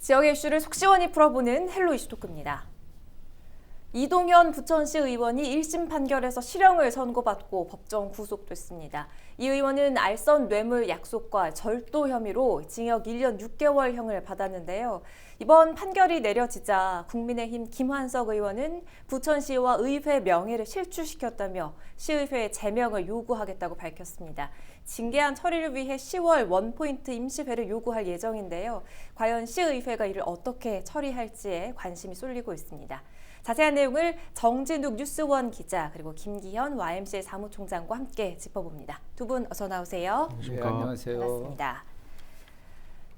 지역의 이슈를 속 시원히 풀어보는 헬로 이슈토크입니다. 이동현 부천시 의원이 1심 판결에서 실형을 선고받고 법정 구속됐습니다. 이 의원은 알선 뇌물 약속과 절도 혐의로 징역 1년 6개월형을 받았는데요. 이번 판결이 내려지자 국민의힘 김환석 의원은 부천시와 의회 명예를 실추시켰다며 시의회에 제명을 요구하겠다고 밝혔습니다. 징계안 처리를 위해 10월 원포인트 임시회를 요구할 예정인데요. 과연 시의회가 이를 어떻게 처리할지에 관심이 쏠리고 있습니다. 자세한 내용을 정진욱 뉴스원 기자 그리고 김기현 YMCA 사무총장과 함께 짚어봅니다. 두 분 어서 나오세요. 네, 안녕하세요. 반갑습니다.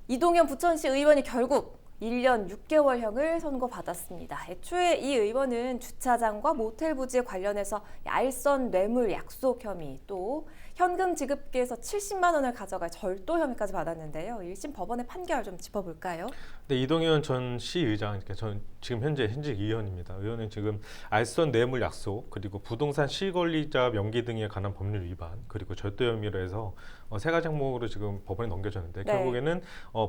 이동현 부천시 의원이 결국 1년 6개월형을 선고받았습니다. 애초에 이 의원은 주차장과 모텔 부지 관련해서 알선 뇌물 약속 혐의 또 현금 지급기에서 70만 원을 가져갈 절도 혐의까지 받았는데요. 1심 법원의 판결 좀 짚어볼까요? 네, 이동현 전 시의장, 그러니까 전 지금 현직 의원입니다. 의원은 지금 알선 뇌물 약속 그리고 부동산 실권리자 명기 등에 관한 법률 위반 그리고 절도 혐의로 해서 세 가지 항목으로 지금 법원에 넘겨졌는데 네. 결국에는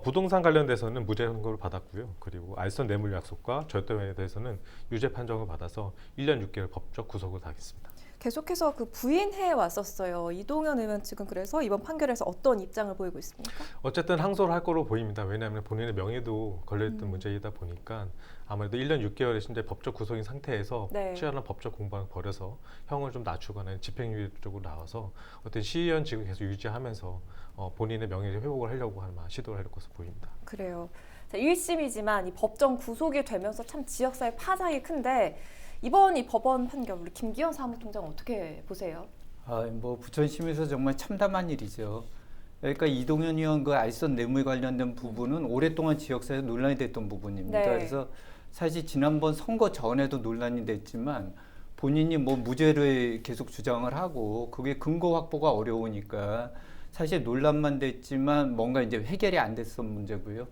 부동산 관련돼서는 무죄 선고를 받았고요. 그리고 알선 뇌물 약속과 절도 혐의에 대해서는 유죄 판정을 받아서 1년 6개월 법적 구속을 당했습니다. 계속해서 부인해 왔었어요. 이동현 의원 지금 그래서 이번 판결에서 어떤 입장을 보이고 있습니까? 어쨌든 항소를 할 거로 보입니다. 왜냐하면 본인의 명예도 걸려있던 문제이다 보니까 아무래도 1년 6개월의 현재 법적 구속인 상태에서 네. 치열한 법적 공방을 벌여서 형을 좀 낮추거나 집행유예 쪽으로 나와서 어떤 시의원 직을 계속 유지하면서 본인의 명예 회복을 하려고 아마 시도를 할 것으로 보입니다. 그래요. 1심이지만 이 법정 구속이 되면서 참 지역사회 파장이 큰데 이번 이 법원 판결 우리 김기현 사무총장 어떻게 보세요? 부천시에서 정말 참담한 일이죠. 그러니까 이동현 의원 그 알선 뇌물 관련된 부분은 오랫동안 지역사회에서 논란이 됐던 부분입니다. 네. 그래서 사실 지난번 선거 전에도 논란이 됐지만 본인이 무죄를 계속 주장을 하고 그게 근거 확보가 어려우니까 사실 논란만 됐지만 뭔가 이제 해결이 안 됐던 문제고요.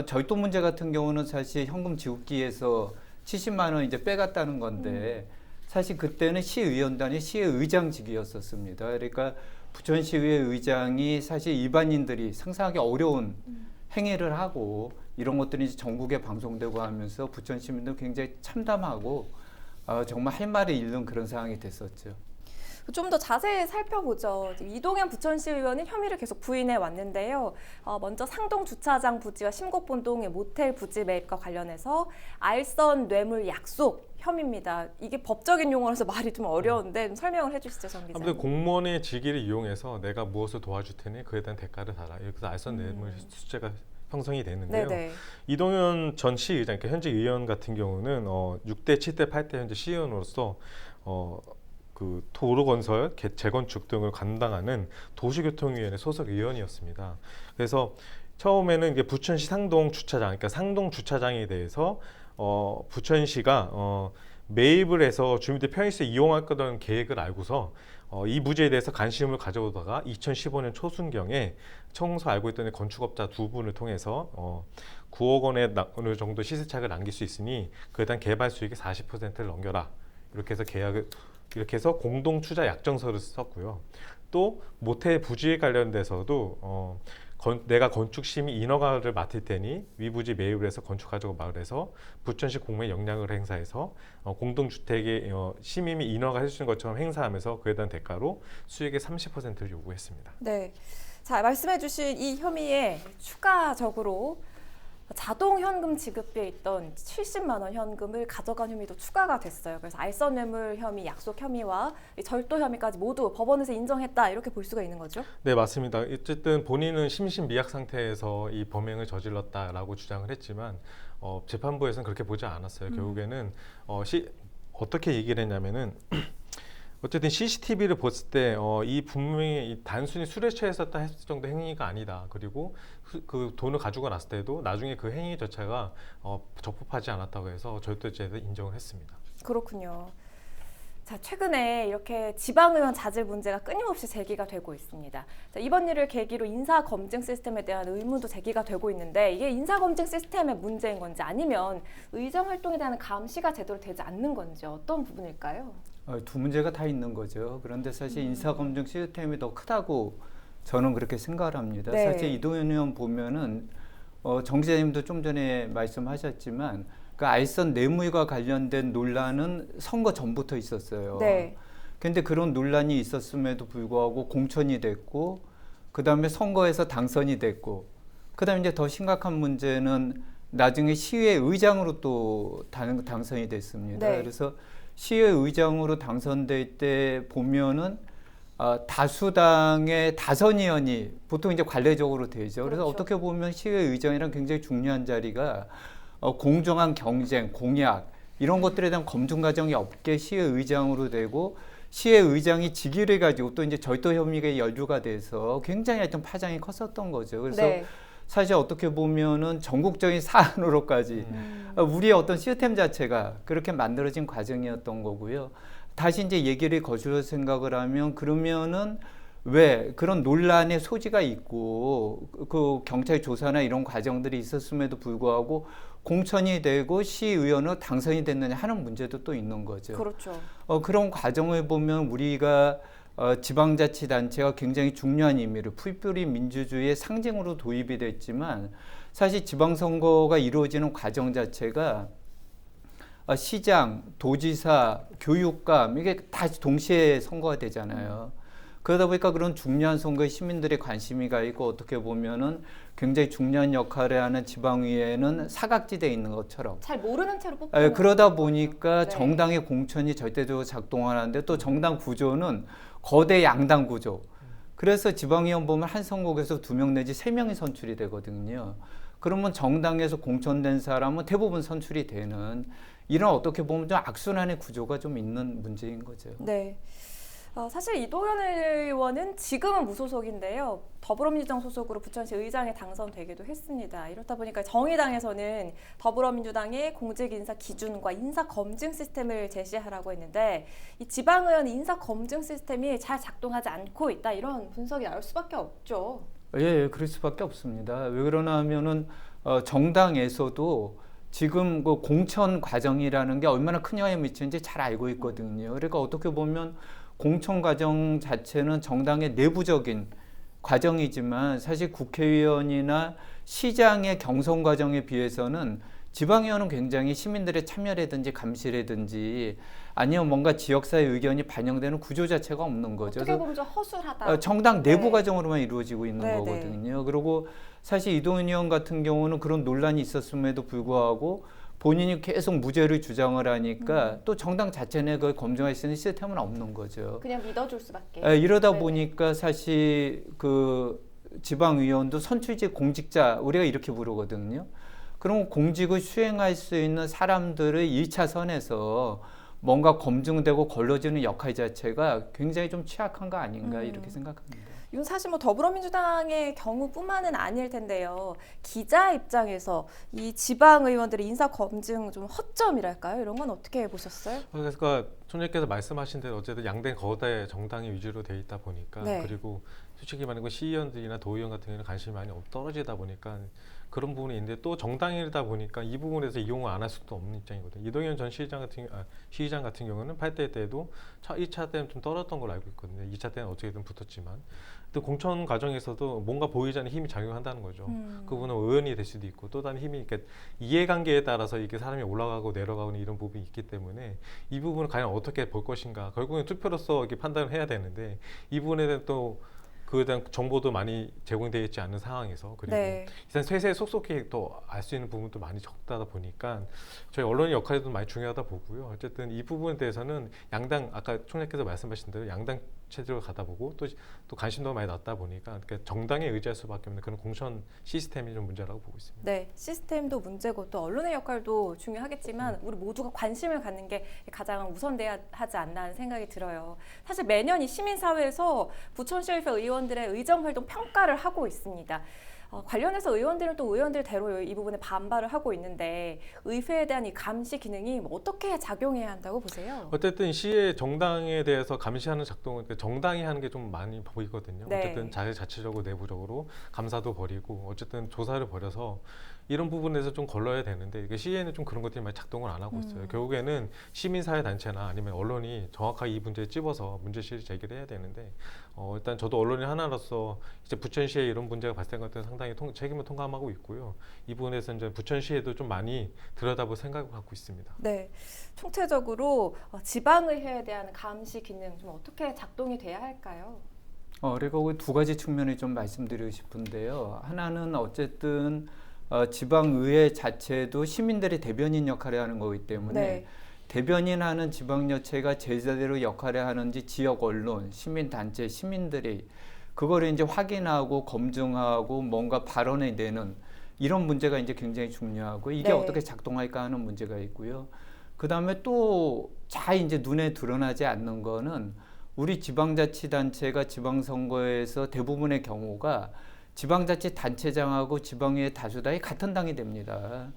절도 문제 같은 경우는 사실 현금 지급기에서 70만 원 이제 빼갔다는 건데 사실 그때는 시의원단이 시의장직이었었습니다. 그러니까 부천시의회 의장이 사실 일반인들이 상상하기 어려운 행위를 하고 이런 것들이 이제 전국에 방송되고 하면서 부천 시민들 굉장히 참담하고 정말 할 말을 잃는 그런 상황이 됐었죠. 좀 더 자세히 살펴보죠. 이동현 부천시 의원은 혐의를 계속 부인해 왔는데요. 먼저 상동 주차장 부지와 심곡본동의 모텔 부지 매입과 관련해서 알선 뇌물 약속 혐의입니다. 이게 법적인 용어라서 말이 좀 어려운데 좀 설명을 해주시죠, 정 기자님. 아무튼 공무원의 직위를 이용해서 내가 무엇을 도와줄 테니 그에 대한 대가를 달라. 이렇게 알선 뇌물 수재가 형성이 되는데요. 네네. 이동현 전 시의장, 그러니까 현직 의원 같은 경우는 6대, 7대, 8대 현재 시의원으로서 그 도로건설, 재건축 등을 감당하는 도시교통위원회 소속 의원이었습니다. 그래서 처음에는 이제 부천시 상동 주차장, 그러니까 상동 주차장에 대해서 부천시가 매입을 해서 주민들 편의시설 이용할 거라는 계획을 알고서 이 부지에 대해서 관심을 가져오다가 2015년 초순경에 청소 알고 있던 건축업자 두 분을 통해서 9억 원의 어느 정도 시세차익을 남길 수 있으니 그에 대한 개발 수익의 40%를 넘겨라. 이렇게 해서 공동 투자 약정서를 썼고요. 또 모텔 부지에 관련돼서도 내가 건축심의 인허가를 맡을 테니 위부지 매입을 해서 건축가지고 마을에서 부천시 공무에 역량을 행사해서 공동주택의 시민이 인허가 해주는 것처럼 행사하면서 그에 대한 대가로 수익의 30%를 요구했습니다. 네. 자, 말씀해주신 이 혐의에 추가적으로 자동 현금 지급비에 있던 70만 원 현금을 가져간 혐의도 추가가 됐어요. 그래서 알선 뇌물 혐의, 약속 혐의와 절도 혐의까지 모두 법원에서 인정했다 이렇게 볼 수가 있는 거죠? 네, 맞습니다. 어쨌든 본인은 심신미약 상태에서 이 범행을 저질렀다라고 주장을 했지만 재판부에서는 그렇게 보지 않았어요. 결국에는 어떻게 얘기를 했냐면은 어쨌든 CCTV를 봤을 때 이 분명히 단순히 술에 취했었다 했을 정도 행위가 아니다. 그리고 그 돈을 가지고 났을 때도 나중에 그 행위 자체가 적법하지 않았다고 해서 절도죄를 인정을 했습니다. 그렇군요. 자, 최근에 이렇게 지방의원 자질 문제가 끊임없이 제기가 되고 있습니다. 자, 이번 일을 계기로 인사검증 시스템에 대한 의문도 제기가 되고 있는데 이게 인사검증 시스템의 문제인 건지 아니면 의정활동에 대한 감시가 제대로 되지 않는 건지 어떤 부분일까요? 두 문제가 다 있는 거죠. 그런데 사실 인사검증 시스템이 더 크다고 저는 그렇게 생각을 합니다. 네. 사실 이동현 의원 보면은 정 기자님도 좀 전에 말씀하셨지만 그 알선 뇌물과 관련된 논란은 선거 전부터 있었어요. 네. 근데 그런 논란이 있었음에도 불구하고 공천이 됐고, 그 다음에 선거에서 당선이 됐고, 그 다음에 이제 더 심각한 문제는 나중에 시의회 의장으로 또 당선이 됐습니다. 네. 그래서 시의회 의장으로 당선될 때 보면은 다수당의 다선 의원이 보통 이제 관례적으로 되죠. 그래서 그렇죠. 어떻게 보면 시의회 의장이랑 굉장히 중요한 자리가 공정한 경쟁, 공약 이런 것들에 대한 검증 과정이 없게 시의회 의장으로 되고, 시의회 의장이 직위를 가지고 또 이제 절도 혐의가 연루가 돼서 굉장히 하여튼 파장이 컸었던 거죠. 그래서 네. 사실 어떻게 보면은 전국적인 사안으로까지 우리의 어떤 시스템 자체가 그렇게 만들어진 과정이었던 거고요. 다시 이제 얘기를 거슬러 생각을 하면, 그러면은 왜 그런 논란의 소지가 있고 그 경찰 조사나 이런 과정들이 있었음에도 불구하고 공천이 되고 시의원으로 당선이 됐느냐 하는 문제도 또 있는 거죠. 그렇죠. 그런 과정을 보면 우리가 지방자치단체가 굉장히 중요한 의미를, 풀뿌리 민주주의의 상징으로 도입이 됐지만, 사실 지방선거가 이루어지는 과정 자체가 시장, 도지사, 교육감 이게 다 동시에 선거가 되잖아요. 그러다 보니까 그런 중요한 선거에 시민들의 관심이 가 있고, 어떻게 보면은 굉장히 중요한 역할을 하는 지방의회는 사각지대에 있는 것처럼 잘 모르는 채로 뽑히는 그러다 보니까 네. 정당의 공천이 절대적으로 작동하는데, 또 정당 구조는 거대 양당 구조. 그래서 지방의원 보면 한 선거구에서 2명 내지 3명이 선출이 되거든요. 그러면 정당에서 공천된 사람은 대부분 선출이 되는, 이런 어떻게 보면 좀 악순환의 구조가 좀 있는 문제인 거죠. 네. 사실 이동현 의원은 지금은 무소속인데요. 더불어민주당 소속으로 부천시 의장에 당선되기도 했습니다. 이렇다 보니까 정의당에서는 더불어민주당의 공직인사 기준과 인사검증 시스템을 제시하라고 했는데, 이 지방의원 인사검증 시스템이 잘 작동하지 않고 있다, 이런 분석이 나올 수밖에 없죠. 예, 그럴 수밖에 없습니다. 왜 그러나 하면은 정당에서도 지금 그 공천 과정이라는 게 얼마나 큰 영향을 미치는지 잘 알고 있거든요. 그러니까 어떻게 보면 공천 과정 자체는 정당의 내부적인 과정이지만, 사실 국회의원이나 시장의 경선 과정에 비해서는 지방의원은 굉장히 시민들의 참여라든지 감시라든지 아니면 뭔가 지역사회 의견이 반영되는 구조 자체가 없는 거죠. 어떻게 보면 좀 허술하다. 정당 내부 네. 과정으로만 이루어지고 있는 네, 거거든요. 그리고 사실 이동현 의원 같은 경우는 그런 논란이 있었음에도 불구하고 본인이 계속 무죄를 주장을 하니까 또 정당 자체 내 그걸 검증할 수 있는 시스템은 없는 거죠. 그냥 믿어줄 수밖에. 이러다 네네. 보니까 사실 그 지방의원도 선출직 공직자, 우리가 이렇게 부르거든요. 그럼 공직을 수행할 수 있는 사람들을 1차선에서 뭔가 검증되고 걸러지는 역할 자체가 굉장히 좀 취약한 거 아닌가 이렇게 생각합니다. 이건 사실 뭐 더불어민주당의 경우뿐만은 아닐 텐데요. 기자 입장에서 이 지방 의원들의 인사 검증 좀 허점이랄까요? 이런 건 어떻게 보셨어요? 그러니까 총재께서 말씀하신 대로 어쨌든 양대 거대 정당이 위주로 돼 있다 보니까 네. 그리고 솔직히 말하면 시의원들이나 도의원 같은 경우는 관심이 많이 떨어지다 보니까 그런 부분이 있는데, 또 정당이다 보니까 이 부분에서 이용을 안 할 수도 없는 입장이거든요. 이동현 전 시의장 같은 경우는 8대 때도 1차 때는 좀 떨어졌던 걸로 알고 있거든요. 2차 때는 어떻게든 붙었지만 또 공천 과정에서도 뭔가 보이지 않는 힘이 작용한다는 거죠. 그분은 의원이 될 수도 있고 또 다른 힘이, 그러니까 이해관계에 따라서 이게 사람이 올라가고 내려가는 이런 부분이 있기 때문에 이 부분을 과연 어떻게 볼 것인가, 결국엔 투표로서 이렇게 판단을 해야 되는데 이 부분에 대한 또 그에 대한 정보도 많이 제공되어 있지 않은 상황에서, 그리고 네. 일단 세세 속속히 또 알 수 있는 부분도 많이 적다 보니까 저희 언론의 역할도 많이 중요하다 보고요. 어쨌든 이 부분에 대해서는 양당, 아까 총장께서 말씀하신 대로 양당 체제로 가다 보고 또 관심도 많이 났다 보니까 그러니까 정당에 의지할 수밖에 없는 그런 공천 시스템이 좀 문제라고 보고 있습니다. 네, 시스템도 문제고 또 언론의 역할도 중요하겠지만 우리 모두가 관심을 갖는 게 가장 우선돼야 하지 않나 하는 생각이 들어요. 사실 매년 이 시민사회에서 부천시의회 의원들의 의정활동 평가를 하고 있습니다. 관련해서 의원들은 또 의원들대로 이 부분에 반발을 하고 있는데, 의회에 대한 이 감시 기능이 뭐 어떻게 작용해야 한다고 보세요? 어쨌든 시의 정당에 대해서 감시하는 작동은 정당이 하는 게 좀 많이 보이거든요. 네. 어쨌든 자체적으로 내부적으로 감사도 벌이고 어쨌든 조사를 벌여서 이런 부분에서 좀 걸러야 되는데 이게 시의회는 좀 그런 것들이 많이 작동을 안 하고 있어요. 결국에는 시민사회 단체나 아니면 언론이 정확하게 이 문제에 찝어서 문제시를 제기를 해야 되는데 일단 저도 언론인 하나로서 이제 부천시에 이런 문제가 발생한 것들은 상당히 책임을 통감하고 있고요. 이 부분에서 이제 부천시에도 좀 많이 들여다볼 생각을 갖고 있습니다. 네, 총체적으로 지방의회에 대한 감시 기능 좀 어떻게 작동이 돼야 할까요? 그리고 그 두 가지 측면을 좀 말씀드리고 싶은데요. 하나는 어쨌든 지방의회 자체도 시민들의 대변인 역할을 하는 거기 때문에 네. 대변인하는 지방자체가 제자대로 역할을 하는지 지역 언론, 시민단체, 시민들이 그거를 이제 확인하고 검증하고 뭔가 발언을 내는 이런 문제가 이제 굉장히 중요하고 이게 네. 어떻게 작동할까 하는 문제가 있고요. 그 다음에 또 잘 이제 눈에 드러나지 않는 거는 우리 지방자치단체가 지방선거에서 대부분의 경우가 지방자치단체장하고 지방의회 다수당이 같은 당이 됩니다.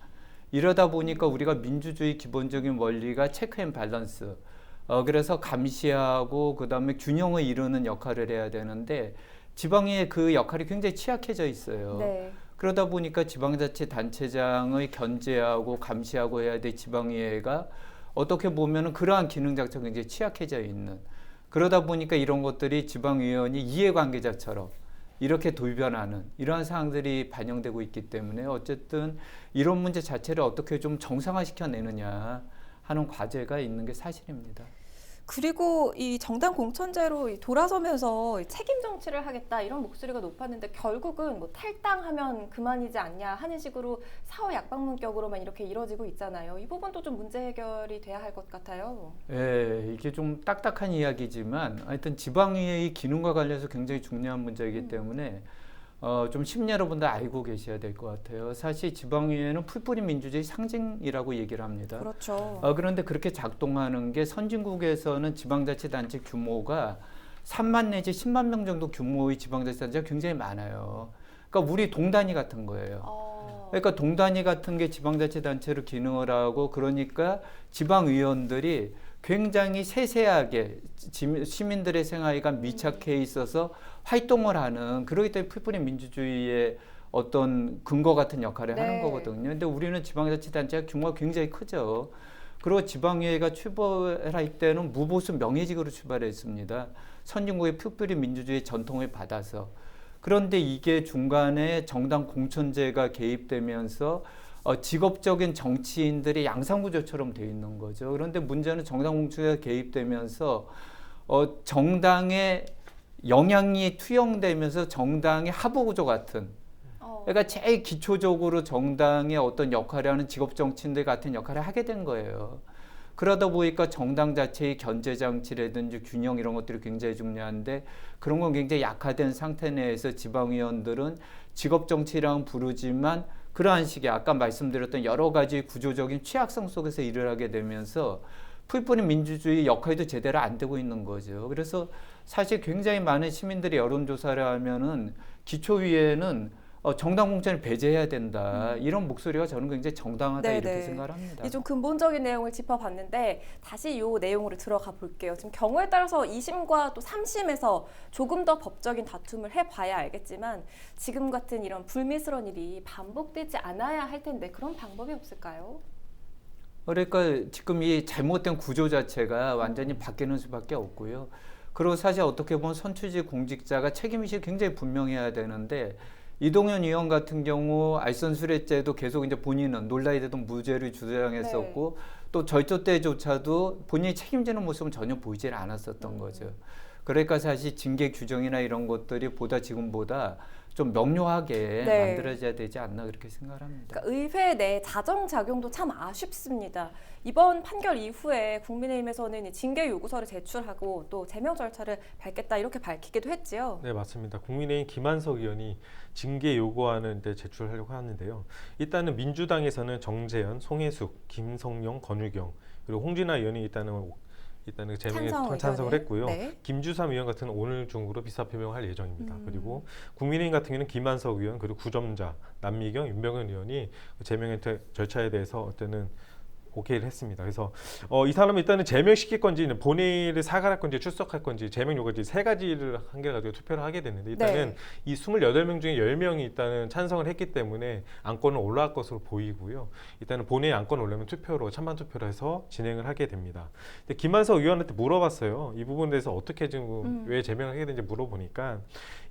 이러다 보니까 우리가 민주주의 기본적인 원리가 체크 앤 밸런스, 그래서 감시하고 그 다음에 균형을 이루는 역할을 해야 되는데 지방의회 그 역할이 굉장히 취약해져 있어요. 네. 그러다 보니까 지방자치단체장의 견제하고 감시하고 해야 될 지방의회가 어떻게 보면 그러한 기능 자체가 굉장히 취약해져 있는, 그러다 보니까 이런 것들이 지방의원이 이해관계자처럼 이렇게 돌변하는 이러한 사항들이 반영되고 있기 때문에 어쨌든 이런 문제 자체를 어떻게 좀 정상화시켜내느냐 하는 과제가 있는 게 사실입니다. 그리고 이 정당 공천제로 돌아서면서 책임 정치를 하겠다 이런 목소리가 높았는데 결국은 뭐 탈당하면 그만이지 않냐 하는 식으로 사후 약방문격으로만 이렇게 이뤄지고 있잖아요. 이 부분도 좀 문제 해결이 돼야 할 것 같아요. 예, 이게 좀 딱딱한 이야기지만 하여튼 지방의회의 기능과 관련해서 굉장히 중요한 문제이기 때문에 좀 시민 여러분들 알고 계셔야 될 것 같아요. 사실 지방의회는 풀뿌리 민주주의 상징이라고 얘기를 합니다. 그렇죠. 그런데 그렇게 작동하는 게 선진국에서는 지방자치단체 규모가 3만 내지 10만 명 정도 규모의 지방자치단체가 굉장히 많아요. 그러니까 우리 동단위 같은 거예요. 그러니까 동단위 같은 게 지방자치단체로 기능을 하고 그러니까 지방의원들이 굉장히 세세하게 시민들의 생활과 밀착해 있어서 활동을 하는, 그러기 때문에 풀뿌리 민주주의의 어떤 근거 같은 역할을 하는 거거든요. 근데 우리는 지방자치단체가 규모가 굉장히 크죠. 그리고 지방의회가 출범할 때는 무보수 명예직으로 출발했습니다. 선진국의 풀뿌리 민주주의 전통을 받아서. 그런데 이게 중간에 정당 공천제가 개입되면서 직업적인 정치인들이 양상구조처럼 돼 있는 거죠. 그런데 문제는 정당 공천제가 개입되면서 정당의 영향이 투영되면서 정당의 하부구조 같은, 그러니까 제일 기초적으로 정당의 어떤 역할을 하는 직업 정치인들 같은 역할을 하게 된 거예요. 그러다 보니까 정당 자체의 견제 장치라든지 균형 이런 것들이 굉장히 중요한데 그런 건 굉장히 약화된 상태 내에서 지방의원들은 직업 정치라고 부르지만 그러한 식의 아까 말씀드렸던 여러 가지 구조적인 취약성 속에서 일을 하게 되면서 풀뿌리 민주주의 역할도 제대로 안 되고 있는 거죠. 그래서 사실 굉장히 많은 시민들이 여론조사를 하면은 기초위에는 정당 공천을 배제해야 된다. 이런 목소리가 저는 굉장히 정당하다 네네. 이렇게 생각을 합니다. 이 좀 근본적인 내용을 짚어봤는데 다시 이 내용으로 들어가 볼게요. 지금 경우에 따라서 2심과 또 3심에서 조금 더 법적인 다툼을 해봐야 알겠지만 지금 같은 이런 불미스러운 일이 반복되지 않아야 할 텐데 그런 방법이 없을까요? 그러니까 지금 이 잘못된 구조 자체가 완전히 바뀌는 수밖에 없고요. 그리고 사실 어떻게 보면 선출직 공직자가 책임의식이 굉장히 분명해야 되는데 이동현 의원 같은 경우 알선수뢰죄도 계속 이제 본인은 논란이 되던 무죄를 주장했었고 또 절조 때조차도 본인이 책임지는 모습은 전혀 보이질 않았었던 거죠. 그러니까 사실 징계 규정이나 이런 것들이 지금보다 좀 명료하게 만들어져야 되지 않나 그렇게 생각을 합니다. 그러니까 의회 내 자정작용도 참 아쉽습니다. 이번 판결 이후에 국민의힘에서는 징계 요구서를 제출하고 또 제명 절차를 밟겠다 이렇게 밝히기도 했지요. 네, 맞습니다. 국민의힘 김한석 의원이 징계 요구안을 제출하려고 하는데요. 일단은 민주당에서는 정재현, 송혜숙, 김성영, 권유경 그리고 홍진아 의원이 일단은 제명에 찬성을 했고요. 네. 김주삼 의원 같은 오늘 중으로 비사 표명할 예정입니다. 그리고 국민의힘 같은 경우는 김한석 의원 그리고 구점자 남미경, 윤병현 의원이 제명의 절차에 대해서 어때는 오케이를 했습니다. 그래서 이 사람은 일단은 제명시킬 건지 본회의를 사갈할 건지 출석할 건지 제명 요구지 세 가지를 한개 가지고 투표를 하게 됐는데 일단은 네. 이 28명 중에 10명이 일단은 찬성을 했기 때문에 안건은 올라갈 것으로 보이고요. 일단은 본회의 안건 올려면 투표로 찬반 투표로 해서 진행을 하게 됩니다. 근데 김한석 의원한테 물어봤어요. 이 부분에 대해서 어떻게 지금 왜 제명을 하게 되는지 물어보니까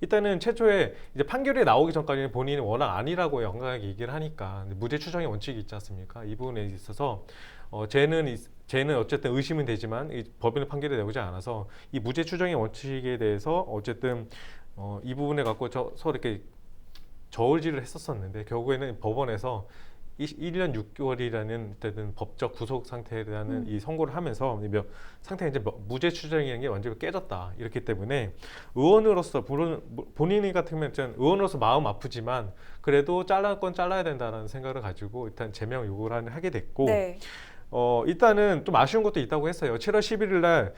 일단은 최초에 이제 판결이 나오기 전까지는 본인이 워낙 아니라고 영광하게 얘기를 하니까 무죄 추정의 원칙이 있지 않습니까? 이 부분에 있어서 쟤는 어쨌든 의심은 되지만 이 법원의 판결이 나오지 않아서 이 무죄 추정의 원칙에 대해서 어쨌든 이 부분에 갖고 서로 이렇게 저울질을 했었었는데 결국에는 법원에서 1년 6개월이라는 어쨌든 법적 구속 상태라는 이 선고를 하면서 상태가 이제 무죄 추정이라는 게 완전히 깨졌다. 이렇기 때문에 의원으로서 본인이 같으면 의원으로서 마음 아프지만 그래도 잘랄 건 잘라야 된다라는 생각을 가지고 일단 제명 요구를 하게 됐고 네. 일단은 좀 아쉬운 것도 있다고 했어요. 7월 11일 날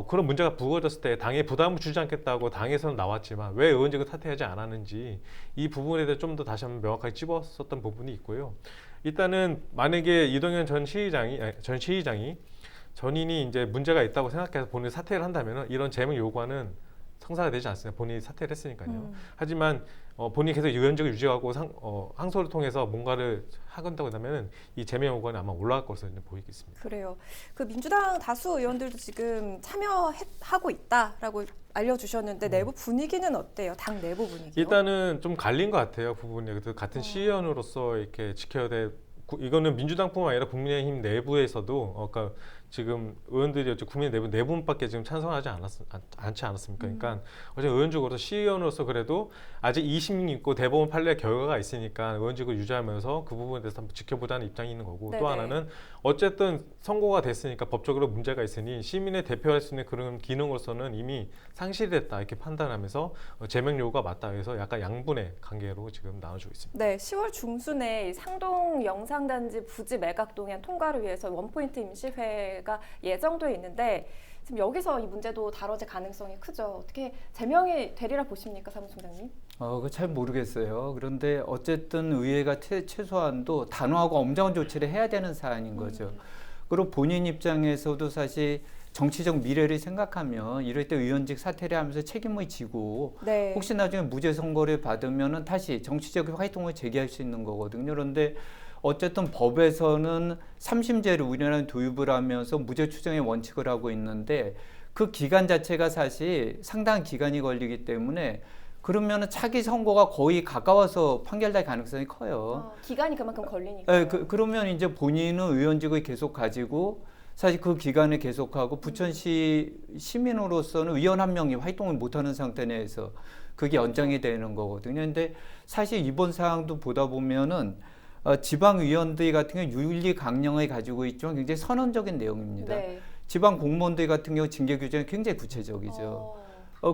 그런 문제가 부거졌을 때 당에 부담을 주지 않겠다고 당에서는 나왔지만 왜 의원직을 사퇴하지 않았는지 이 부분에 대해 좀 더 다시 한번 명확하게 찝었었던 부분이 있고요. 일단은 만약에 이동현 전 시의장이 전인이 이제 문제가 있다고 생각해서 본인이 사퇴를 한다면 이런 제명 요구안은 성사가 되지 않습니다. 본인이 사퇴를 했으니까요. 하지만 본인이 계속 의원직을 유지하고 항소를 통해서 뭔가를 하건다고 하면 이 제명 요구안이 아마 올라갈 것으로 보이겠습니다. 그래요. 그 민주당 다수 의원들도 지금 참여하고 있다라고 알려주셨는데 내부 분위기는 어때요? 당 내부 분위기요? 일단은 좀 갈린 것 같아요. 부분이. 그래서 같은 시의원으로서 이렇게 지켜야 될 이거는 민주당뿐만 아니라 국민의힘 내부에서도 그러니까 지금 의원들이 국민 내부 네 분밖에 지금 찬성하지 않지 않았습니까? 그러니까 어제 의원직으로서 시의원으로서 그래도 아직 20명 있고 대법원 판례 결과가 있으니까 의원직을 유지하면서 그 부분에 대해서 한번 지켜보자는 입장이 있는 거고 네네. 또 하나는 어쨌든 선고가 됐으니까 법적으로 문제가 있으니 시민의 대표할 수 있는 그런 기능으로서는 이미 상실됐다 이렇게 판단하면서 제명 요구가 맞다 해서 약간 양분의 관계로 지금 나눠주고 있습니다. 네, 10월 중순에 상동 영상단지 부지 매각 동의안 통과를 위해서 원포인트 임시회가 예정돼 있는데 지금 여기서 이 문제도 다뤄질 가능성이 크죠. 어떻게 제명이 되리라 보십니까, 사무총장님? 그거 잘 모르겠어요. 그런데 어쨌든 의회가 최소한도 단호하고 엄정한 조치를 해야 되는 사안인 거죠. 그리고 본인 입장에서도 사실 정치적 미래를 생각하면 이럴 때 의원직 사퇴를 하면서 책임을 지고 네. 혹시 나중에 무죄 선고를 받으면은 다시 정치적 활동을 재개할 수 있는 거거든요. 그런데 어쨌든 법에서는 3심제를 우리나라는 도입을 하면서 무죄 추정의 원칙을 하고 있는데 그 기간 자체가 사실 상당한 기간이 걸리기 때문에 그러면은 차기 선고가 거의 가까워서 판결될 가능성이 커요. 기간이 그만큼 걸리니까. 네, 그러면 이제 본인은 의원직을 계속 가지고 사실 그 기간을 계속하고 부천시 시민으로서는 의원 한 명이 활동을 못하는 상태 내에서 그게 연장이 되는 거거든요. 근데 사실 이번 사항도 보다 보면은 지방 의원들 같은 경우 윤리 강령을 가지고 있지만 굉장히 선언적인 내용입니다. 네. 지방 공무원들 같은 경우 징계 규정이 굉장히 구체적이죠.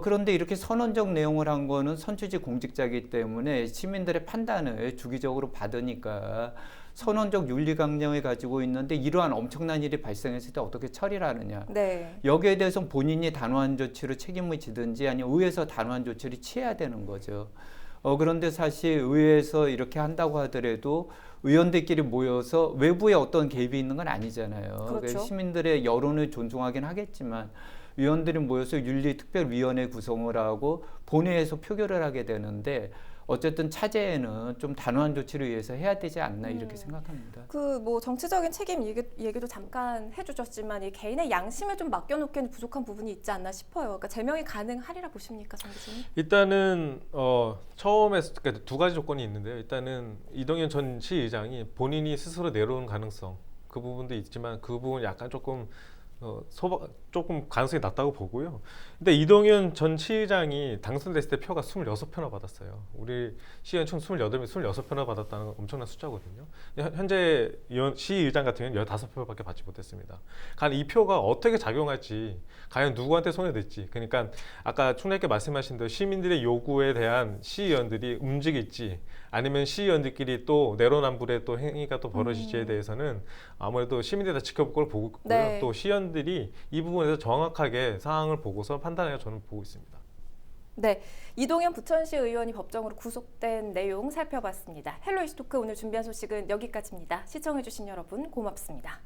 그런데 이렇게 선언적 내용을 한 거는 선출직 공직자이기 때문에 시민들의 판단을 주기적으로 받으니까 선언적 윤리 강령을 가지고 있는데 이러한 엄청난 일이 발생했을 때 어떻게 처리를 하느냐. 네. 여기에 대해서 본인이 단호한 조치로 책임을 지든지 아니면 의회에서 단호한 조치를 취해야 되는 거죠. 그런데 사실 의회에서 이렇게 한다고 하더라도 의원들끼리 모여서 외부에 어떤 개입이 있는 건 아니잖아요. 그렇죠. 시민들의 여론을 존중하긴 하겠지만 위원들이 모여서 윤리특별위원회 구성을 하고 본회의에서 표결을 하게 되는데 어쨌든 차제에는 좀 단호한 조치를 위해서 해야 되지 않나 이렇게 생각합니다. 그 뭐 정치적인 책임 얘기도 잠깐 해주셨지만 이 개인의 양심에 좀 맡겨놓기에는 부족한 부분이 있지 않나 싶어요. 그러니까 제명이 가능하리라 보십니까, 장 교수님? 일단은 처음에 그러니까 두 가지 조건이 있는데요. 일단은 이동현 전 시의장이 본인이 스스로 내려오는 가능성 그 부분도 있지만 그 부분 약간 조금 가능성이 낮다고 보고요. 근데 이동현 전 시의장이 당선됐을 때 표가 26표나 받았어요. 우리 시의원 총 28명 26표나 받았다는 건 엄청난 숫자거든요. 현재 시의장 같은 경우는 15표밖에 받지 못했습니다. 과연 이 표가 어떻게 작용할지, 과연 누구한테 손해될지, 그러니까 아까 총장님께 말씀하신 대로 시민들의 요구에 대한 시의원들이 움직일지 아니면 시의원들끼리 또 내로남불의 또 행위가 또 벌어질지에 대해서는 아무래도 시민들이 다 지켜볼 걸 보고 있고요. 네. 또 시의원들이 이 부분에서 정확하게 상황을 보고서 판단해야 저는 보고 있습니다. 네, 이동현 부천시 의원이 법정으로 구속된 내용 살펴봤습니다. 헬로 이스토크 오늘 준비한 소식은 여기까지입니다. 시청해주신 여러분 고맙습니다.